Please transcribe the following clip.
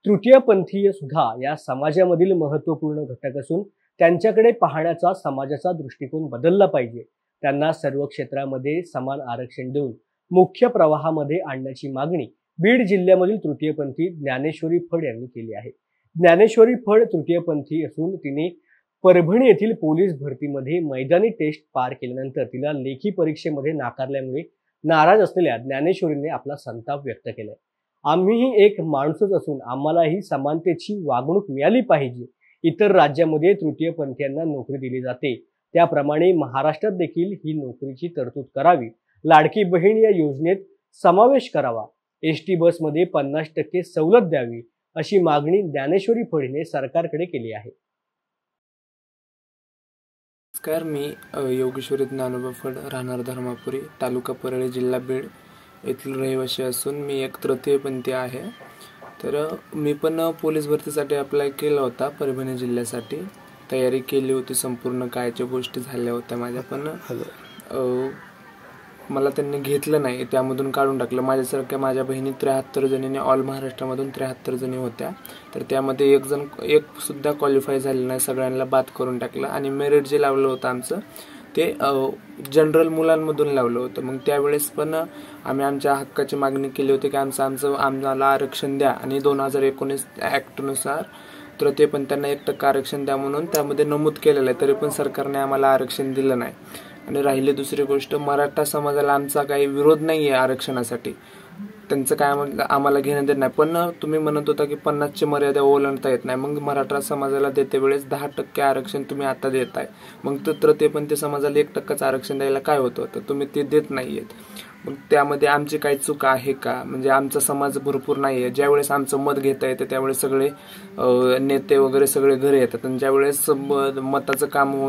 तृतीयपंथीय सुद्धा या समाजामधील महत्त्वपूर्ण घटक असून त्यांच्याकडे पाहण्याचा समाजाचा दृष्टिकोन बदलला पाहिजे. त्यांना सर्व क्षेत्रामध्ये समान आरक्षण देऊन मुख्य प्रवाहामध्ये आणण्याची मागणी बीड जिल्ह्यामधील तृतीयपंथी ज्ञानेश्वरी फड यांनी केली आहे. ज्ञानेश्वरी फड तृतीयपंथी असून तिने परभणी येथील पोलीस भरतीमध्ये मैदानी टेस्ट पार केल्यानंतर तिला लेखी परीक्षेमध्ये नाकारल्यामुळे नाराज असलेल्या ज्ञानेश्वरीने आपला संताप व्यक्त केलाय. आम्हीही एक माणूसच असून आम्हालाही समानतेची वागणूक मिळाली पाहिजे. इतर राज्यामध्ये तृतीयपंथीयांना नोकरी दिली जाते त्याप्रमाणे महाराष्ट्रात देखील ही नोकरीची तरतूद करावी. लाडकी बहीण या योजनेत समावेश करावा. एसटी बसमध्ये 50% सवलत द्यावी अशी मागणी ज्ञानेश्वरी फडीने सरकारकडे केली आहे. नमस्कार, मी योगेश्वरी ज्ञानोबा फड, राहणार धर्मापुरी, तालुका परळी, जिल्हा बीड येथील रहिवासी असून मी एक तृतीयपंथी आहे. तर मी पण पोलीस भरतीसाठी अप्लाय केला होता. परभणी जिल्ह्यासाठी तयारी केली होती. संपूर्ण कायच्या गोष्टी झाल्या होत्या माझ्या, पण मला त्यांनी घेतलं नाही, त्यामधून काढून टाकलं. माझ्यासारख्या माझ्या बहिणी 73 जणींनी ऑल महाराष्ट्रामधून 73 जणी होत्या. तर त्यामध्ये एक सुद्धा क्वालिफाय झाले नाही, सगळ्यांना बाद करून टाकलं. आणि मेरिट जे लावलं होतं आमचं ते जनरल मुलांमधून लावलं होतं. मग त्यावेळेस पण आम्ही आमच्या हक्काची मागणी केली होती की आम्हाला आरक्षण द्या, आणि 2019 ॲक्टनुसार तृतीयपंथींना 1% आरक्षण द्या म्हणून त्यामध्ये नमूद केलेलं आहे. तरी पण सरकारने आम्हाला आरक्षण दिलं नाही. आणि राहिली दुसरी गोष्ट, मराठा समाजाला आमचा काही विरोध नाही आहे आरक्षणासाठी, त्यांचं काय आम्हाला घेणं देत नाही. पण तुम्ही म्हणत होता की 50ची मर्यादा ओलांडता येत नाही. मग मराठा समाजाला देते वेळेस 10% आरक्षण तुम्ही आता देताय, मग तृतीयपंथी समाजाला 1%च आरक्षण द्यायला काय होतं? तर तुम्ही ते देत नाहीयेत. मग त्यामध्ये आमची काही चूक आहे का? म्हणजे आमचा समाज भरपूर नाही आहे. ज्यावेळेस आमचं मत घेता येतं त्यावेळेस सगळे नेते वगैरे सगळे घरी येतात, आणि ज्यावेळेस मताचं काम होऊन